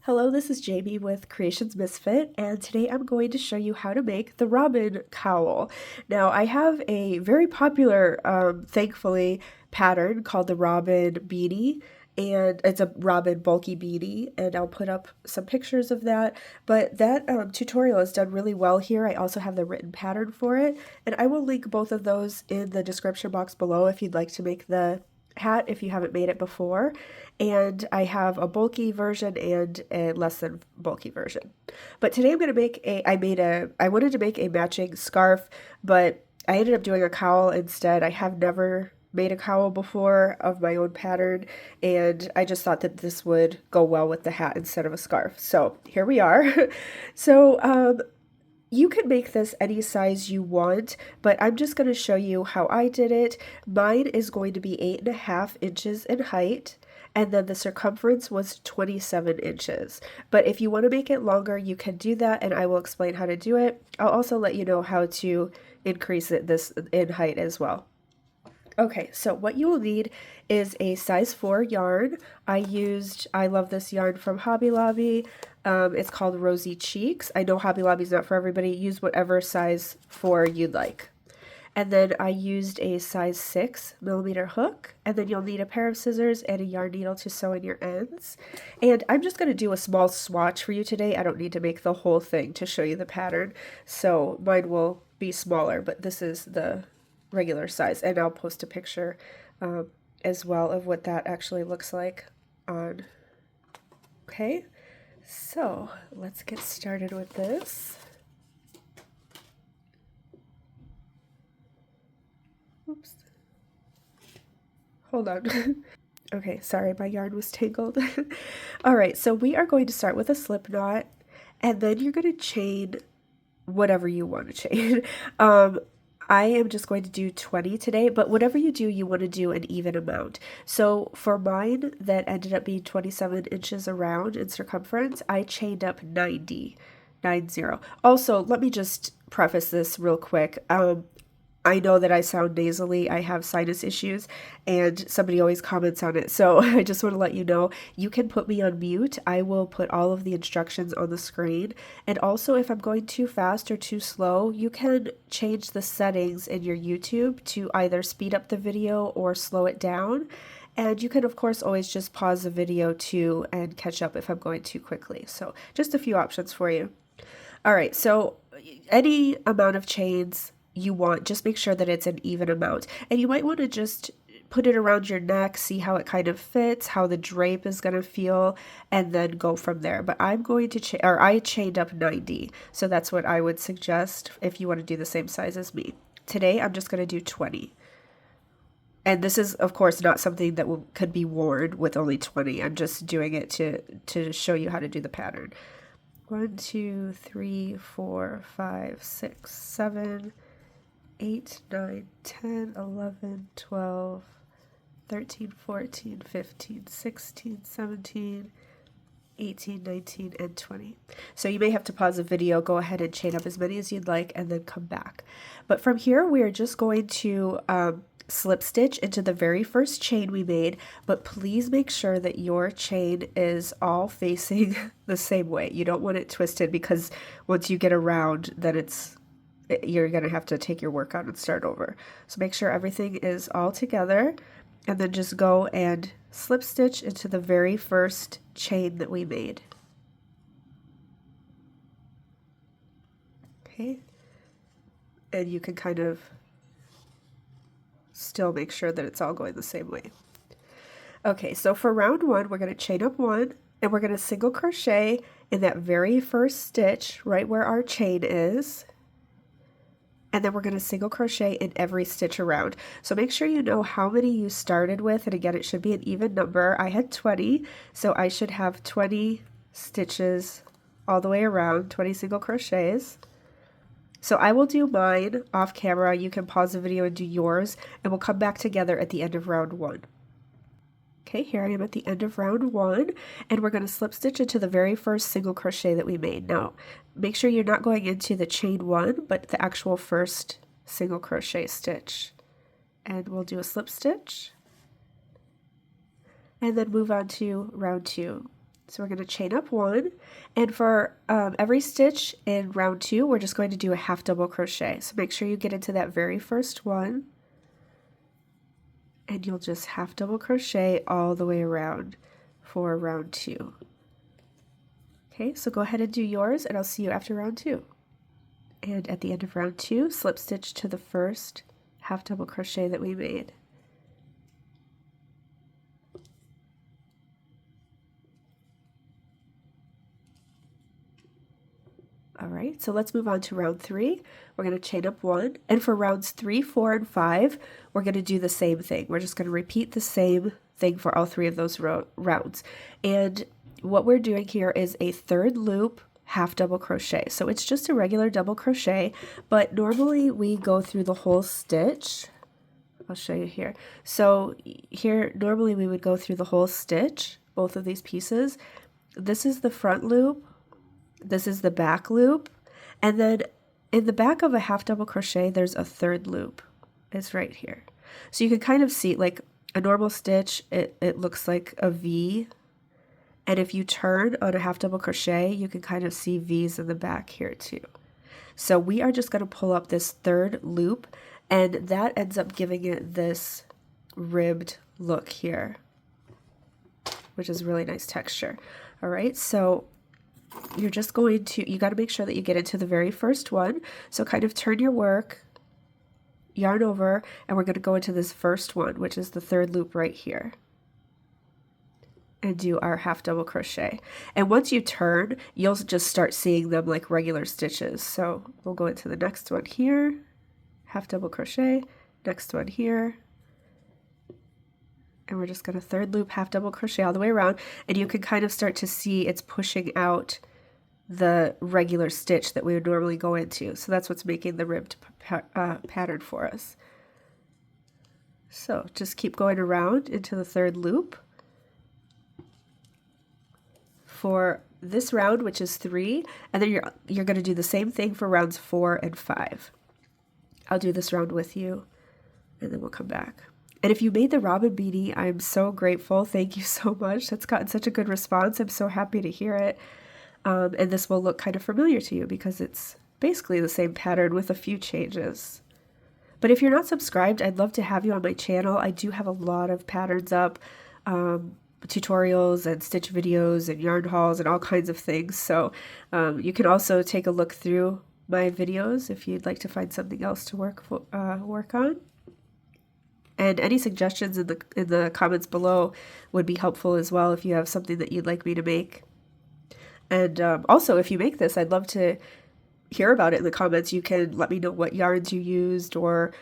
Hello, this is Jamie with Creations Misfit, and today I'm going to show you how to make the Robin Cowl. Now, I have a very popular, thankfully, pattern called the Robin Beanie, and it's a Robin bulky beanie, and I'll put up some pictures of that. But that tutorial is done really well here. I also have the written pattern for it, and I will link both of those in the description box below if you'd like to make the hat if you haven't made it before. And I have a bulky version and a less than bulky version. But today I'm going to make I wanted to make a matching scarf, but I ended up doing a cowl instead. I have never made a cowl before of my own pattern, and I just thought that this would go well with the hat instead of a scarf. So here we are. So you can make this any size you want, but I'm just going to show you how I did it. Mine is going to be 8.5 inches in height, and then the circumference was 27 inches. But if you want to make it longer, you can do that, and I will explain how to do it. I'll also let you know how to increase it this in height as well. Okay, so what you will need is a size 4 yarn. I love this yarn from Hobby Lobby. It's called Rosy Cheeks. I know Hobby Lobby's not for everybody. Use whatever size 4 you'd like. And then I used a size 6mm hook, and then you'll need a pair of scissors and a yarn needle to sew in your ends. And I'm just going to do a small swatch for you today. I don't need to make the whole thing to show you the pattern, so mine will be smaller, but this is the regular size, and I'll post a picture as well of what that actually looks like on. Okay, so let's get started with this. Oops. Hold on. Okay, sorry, my yarn was tangled. All right, so we are going to start with a slip knot, and then you're going to chain whatever you want to chain. I am just going to do 20 today, but whatever you do, you want to do an even amount. So for mine that ended up being 27 inches around in circumference, I chained up 90. Also, let me just preface this real quick. I know that I sound nasally. I have sinus issues, and somebody always comments on it. So I just want to let you know, you can put me on mute. I will put all of the instructions on the screen. And also, if I'm going too fast or too slow, you can change the settings in your YouTube to either speed up the video or slow it down. And you can, of course, always just pause the video too and catch up if I'm going too quickly. So just a few options for you. All right, so any amount of chains you want, just make sure that it's an even amount. And you might want to just put it around your neck, see how it kind of fits, how the drape is going to feel, and then go from there. But I'm going to I chained up 90, so that's what I would suggest if you want to do the same size as me. Today I'm just going to do 20. And this is, of course, not something that could be worn with only 20. I'm just doing it to show you how to do the pattern. 1, 2, 3, 4, 5, 6, 7, 8, 9, 10, 11, 12, 13, 14, 15, 16, 17, 18, 19, and 20. So you may have to pause the video, go ahead and chain up as many as you'd like, and then come back. But from here, we are just going to slip stitch into the very first chain we made, but please make sure that your chain is all facing the same way. You don't want it twisted, because once you get around, then you're going to have to take your work out and start over. So make sure everything is all together, and then just go and slip stitch into the very first chain that we made. Okay, and you can kind of still make sure that it's all going the same way. Okay, so for round 1, we're going to chain up 1, and we're going to single crochet in that very first stitch right where our chain is. And then we're going to single crochet in every stitch around. So make sure you know how many you started with, and again, it should be an even number. I had 20, so I should have 20 stitches all the way around, 20 single crochets. So I will do mine off camera. You can pause the video and do yours, and we'll come back together at the end of round 1. Okay, here I am at the end of round 1, and we're going to slip stitch into the very first single crochet that we made. Now, make sure you're not going into the chain 1, but the actual first single crochet stitch. And we'll do a slip stitch, and then move on to round 2. So we're going to chain up 1, and for every stitch in round 2, we're just going to do a half double crochet. So make sure you get into that very first one, and you'll just half double crochet all the way around for round 2. Okay, so go ahead and do yours, and I'll see you after round 2. And at the end of round 2, slip stitch to the first half double crochet that we made. Alright, so let's move on to round 3. We're going to chain up 1, and for rounds 3, 4, and 5, we're going to do the same thing. We're just going to repeat the same thing for all 3 of those rounds. And what we're doing here is a third loop half double crochet. So it's just a regular double crochet, but normally we go through the whole stitch. I'll show you here. So here, normally we would go through the whole stitch, both of these pieces. This is the front loop. This is the back loop, and then in the back of a half double crochet there's a third loop. It's right here. So you can kind of see, like a normal stitch, it looks like a V, and if you turn on a half double crochet you can kind of see V's in the back here too. So we are just going to pull up this third loop, and that ends up giving it this ribbed look here, which is really nice texture. All right, so you're just going to, you got to make sure that you get into the very first one. So kind of turn your work, yarn over, and we're going to go into this first one, which is the third loop right here, and do our half double crochet. And once you turn, you'll just start seeing them like regular stitches. So we'll go into the next one here, half double crochet, next one here, and we're just going to third loop half double crochet all the way around, and you can kind of start to see it's pushing out the regular stitch that we would normally go into. So that's what's making the ribbed pattern for us. So just keep going around into the third loop for this round, which is 3, and then you're going to do the same thing for rounds 4 and 5. I'll do this round with you, and then we'll come back. And if you made the Robin Beanie, I'm so grateful. Thank you so much. That's gotten such a good response. I'm so happy to hear it. And this will look kind of familiar to you because it's basically the same pattern with a few changes. But if you're not subscribed, I'd love to have you on my channel. I do have a lot of patterns up, tutorials and stitch videos and yarn hauls and all kinds of things. So you can also take a look through my videos if you'd like to find something else to work on. And any suggestions in the comments below would be helpful as well if you have something that you'd like me to make. And also, if you make this, I'd love to hear about it in the comments. You can let me know what yarns you used, or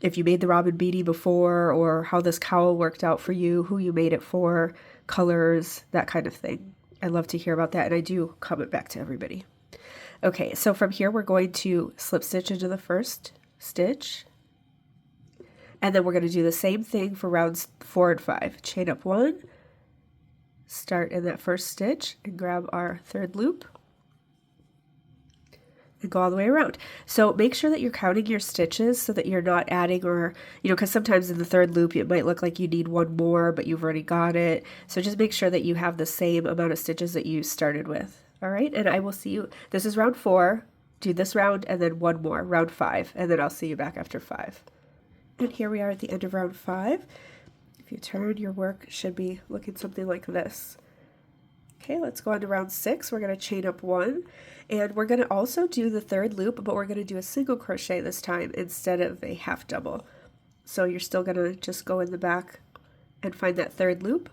if you made the Robin Beanie before, or how this cowl worked out for you, who you made it for, colors, that kind of thing. I'd love to hear about that, and I do comment back to everybody. Okay, so from here we're going to slip stitch into the first stitch. And then we're going to do the same thing for rounds 4 and 5. Chain up 1, start in that first stitch, and grab our third loop, and go all the way around. So make sure that you're counting your stitches so that you're not adding, or, because sometimes in the third loop it might look like you need one more, but you've already got it. So just make sure that you have the same amount of stitches that you started with. All right, and I will see you. This is round 4. Do this round and then one more, round 5, and then I'll see you back after 5. And here we are at the end of round 5. If you turn, your work should be looking something like this. Okay, let's go on to round 6. We're going to chain up 1, and we're going to also do the third loop, but we're going to do a single crochet this time instead of a half double. So you're still going to just go in the back and find that third loop,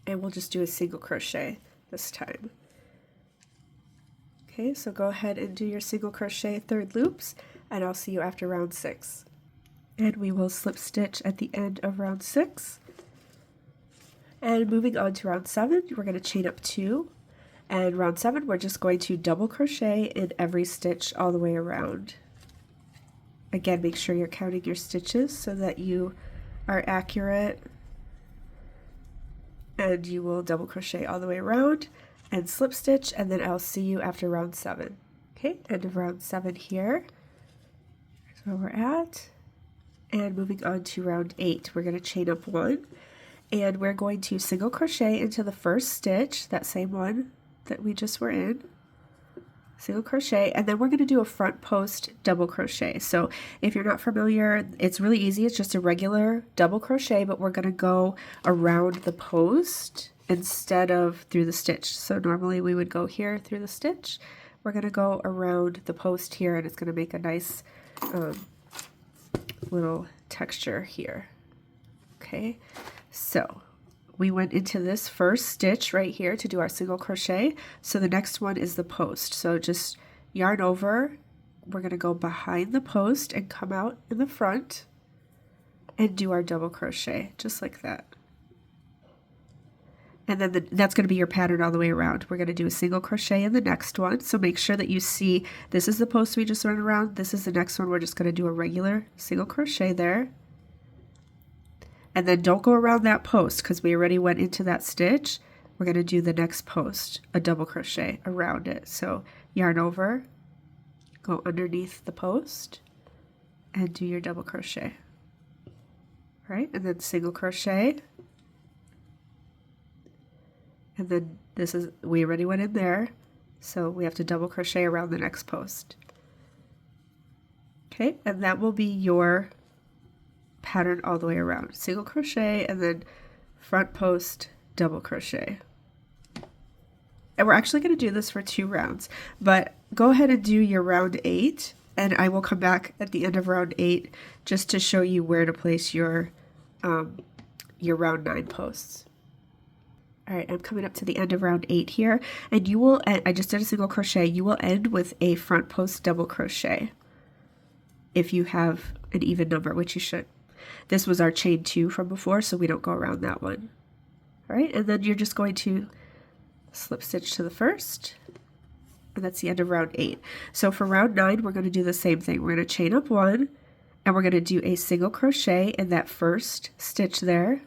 and we'll just do a single crochet this time. Okay, so go ahead and do your single crochet third loops, and I'll see you after round 6. And we will slip stitch at the end of round 6. And moving on to round 7, we're going to chain up 2. And round 7, we're just going to double crochet in every stitch all the way around. Again, make sure you're counting your stitches so that you are accurate. And you will double crochet all the way around and slip stitch, and then I'll see you after round 7. Okay, end of round 7 here. That's where we're at. And moving on to round 8, we're going to chain up 1, and we're going to single crochet into the first stitch, that same one that we just were in, single crochet, and then we're going to do a front post double crochet. So if you're not familiar, it's really easy. It's just a regular double crochet, but we're going to go around the post instead of through the stitch. So normally we would go here through the stitch. We're going to go around the post here, and it's going to make a nice little texture here. Okay, so we went into this first stitch right here to do our single crochet. So the next one is the post. So just yarn over. We're going to go behind the post and come out in the front and do our double crochet just like that. And then that's going to be your pattern all the way around. We're going to do a single crochet in the next one. So make sure that you see this is the post we just went around. This is the next one. We're just going to do a regular single crochet there. And then don't go around that post because we already went into that stitch. We're going to do the next post, a double crochet around it. So yarn over, go underneath the post, and do your double crochet. Right? And then single crochet. And then this is, we already went in there, so we have to double crochet around the next post. Okay, and that will be your pattern all the way around. Single crochet and then front post double crochet. And we're actually going to do this for 2 rounds, but go ahead and do your round 8, and I will come back at the end of round 8 just to show you where to place your round 9 posts. All right, I'm coming up to the end of round 8 here, and you will, I just did a single crochet, you will end with a front post double crochet if you have an even number, which you should. This was our chain 2 from before, so we don't go around that one. All right, and then you're just going to slip stitch to the first, and that's the end of round 8. So for round 9, we're going to do the same thing. We're going to chain up 1, and we're going to do a single crochet in that first stitch there,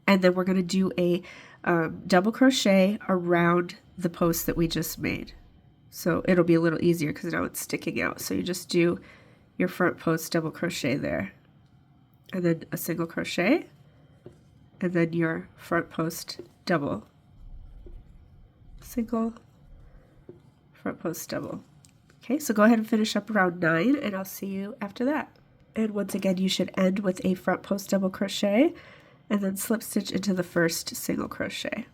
and then we're going to do a double crochet around the post that we just made. So it'll be a little easier because now it's sticking out. So you just do your front post double crochet there, and then a single crochet, and then your front post double, single, front post double. Okay, so go ahead and finish up round 9, and I'll see you after that. And once again, you should end with a front post double crochet and then slip stitch into the first single crochet.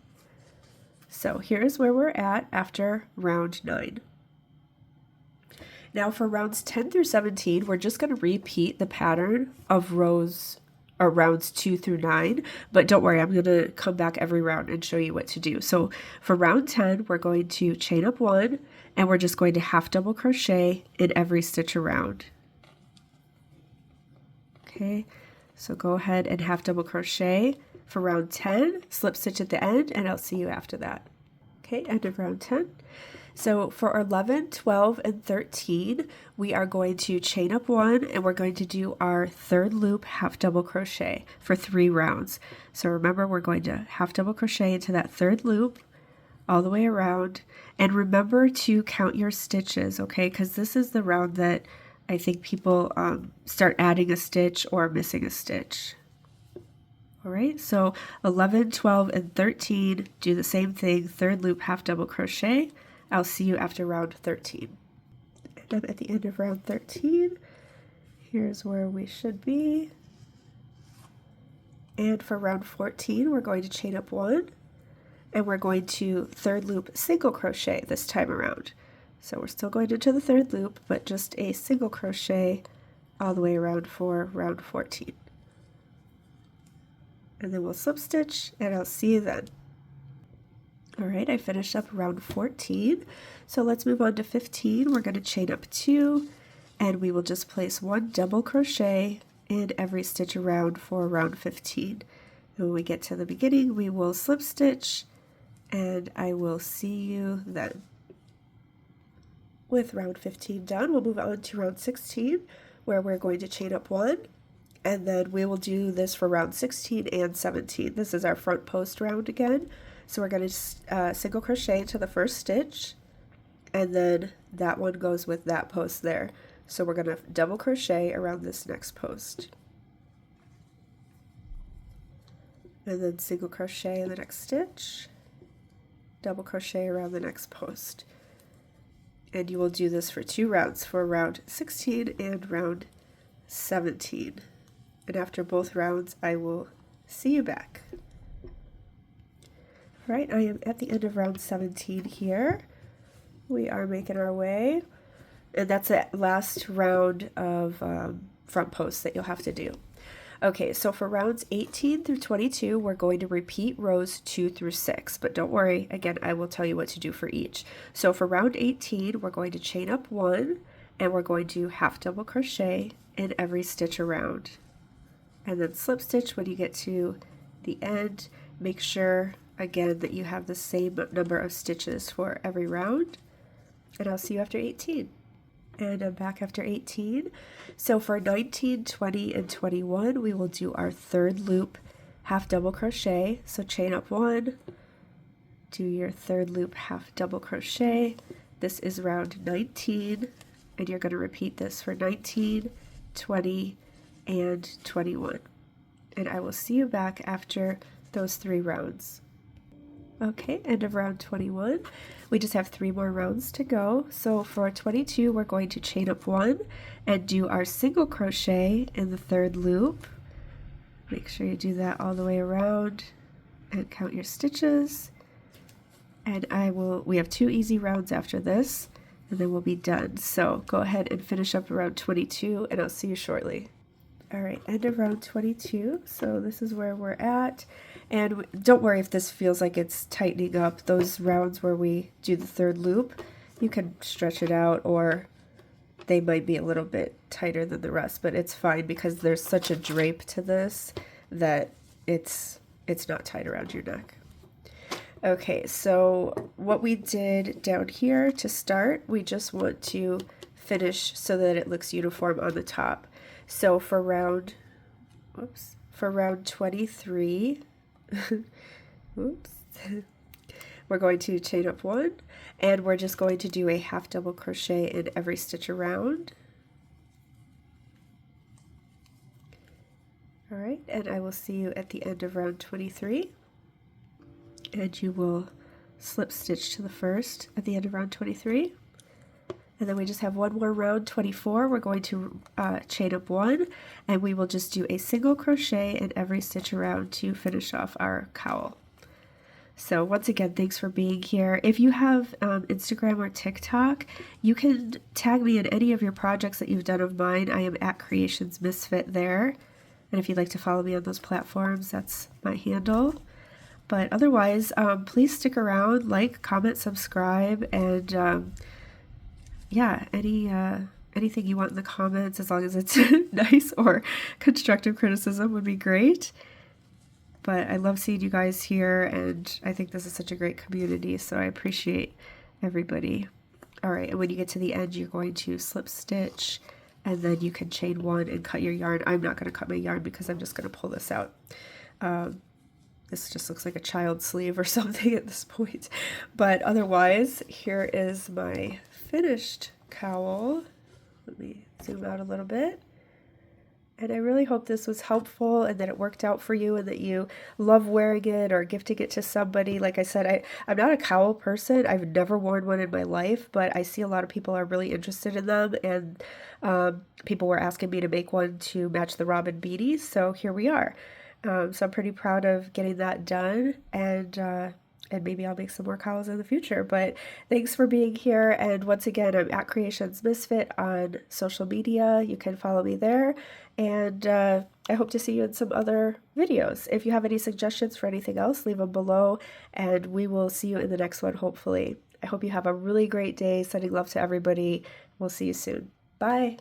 So here's where we're at after round 9. Now for rounds 10 through 17, we're just going to repeat the pattern of rounds 2 through 9, but don't worry, I'm going to come back every round and show you what to do. So for round 10, we're going to chain up 1, and we're just going to half double crochet in every stitch around. Okay, so go ahead and half double crochet for round 10, slip stitch at the end, and I'll see you after that. Okay, end of round 10. So for 11, 12, and 13, we are going to chain up 1, and we're going to do our third loop half double crochet for 3 rounds. So remember, we're going to half double crochet into that third loop all the way around, and remember to count your stitches, okay, because this is the round that I think people start adding a stitch or missing a stitch. All right, so 11, 12, and 13, do the same thing, third loop half double crochet. I'll see you after round 13. And I'm at the end of round 13. Here's where we should be. And for round 14, we're going to chain up 1, and we're going to third loop single crochet this time around. So we're still going into the third loop, but just a single crochet all the way around for round 14. And then we'll slip stitch, and I'll see you then. All right, I finished up round 14. So let's move on to 15. We're going to chain up 2, and we will just place 1 double crochet in every stitch around for round 15. And when we get to the beginning, we will slip stitch, and I will see you then. With round 15 done, we'll move on to round 16, where we're going to chain up 1, and then we will do this for round 16 and 17. This is our front post round again. So we're going to single crochet into the first stitch, and then that one goes with that post there. So we're going to double crochet around this next post. and then single crochet in the next stitch, double crochet around the next post. And you will do this for 2 rounds, for round 16 and round 17. And after both rounds, I will see you back. All right, I am at the end of round 17 here. We are making our way, and that's the last round of front posts that you'll have to do. Okay, so for rounds 18 through 22, we're going to repeat rows 2 through 6, but don't worry, again, I will tell you what to do for each. So for round 18, we're going to chain up 1, and we're going to half double crochet in every stitch around. And then slip stitch when you get to the end. Make sure, again, that you have the same number of stitches for every round. And I'll see you after 18. And I'm back after 18. So for 19, 20, and 21, we will do our third loop half double crochet. So chain up 1, do your third loop half double crochet. This is round 19, and you're going to repeat this for 19, 20, and 21. And I will see you back after those 3 rounds. Okay, end of round 21. We just have 3 more rounds to go. So for 22, we're going to chain up 1 and do our single crochet in the third loop. Make sure you do that all the way around and count your stitches. And we have 2 easy rounds after this, and then we'll be done. So go ahead and finish up round 22, and I'll see you shortly. All right, end of round 22. So this is where we're at. And don't worry if this feels like it's tightening up. Those rounds where we do the third loop, you can stretch it out, or they might be a little bit tighter than the rest, but it's fine because there's such a drape to this that it's not tight around your neck. Okay, so what we did down here to start, we just want to finish so that it looks uniform on the top. So for round 23, oops, we're going to chain up 1, and we're just going to do a half double crochet in every stitch around. All right, and I will see you at the end of round 23. And you will slip stitch to the first at the end of round 23. And then we just have 1 more round, 24. We're going to chain up 1, and we will just do a single crochet in every stitch around to finish off our cowl. So once again, thanks for being here. If you have Instagram or TikTok, you can tag me in any of your projects that you've done of mine. I am at Creations Misfit there. And if you'd like to follow me on those platforms, that's my handle. But otherwise, please stick around, like, comment, subscribe, and yeah, anything you want in the comments, as long as it's nice or constructive criticism, would be great. But I love seeing you guys here, and I think this is such a great community, so I appreciate everybody. All right, and when you get to the end, you're going to slip stitch, and then you can chain 1 and cut your yarn. I'm not going to cut my yarn because I'm just going to pull this out. This just looks like a child's sleeve or something at this point. But otherwise, here is my finished cowl. Let me zoom out a little bit. And I really hope this was helpful and that it worked out for you and that you love wearing it or gifting it to somebody. Like I said, I'm not a cowl person. I've never worn one in my life, but I see a lot of people are really interested in them. And people were asking me to make one to match the Robin Beanie. So here we are. So I'm pretty proud of getting that done, and maybe I'll make some more cowls in the future. But thanks for being here, and once again, I'm at Creations Misfit on social media. You can follow me there, and I hope to see you in some other videos. If you have any suggestions for anything else, leave them below, and we will see you in the next one, hopefully. I hope you have a really great day. Sending love to everybody. We'll see you soon. Bye.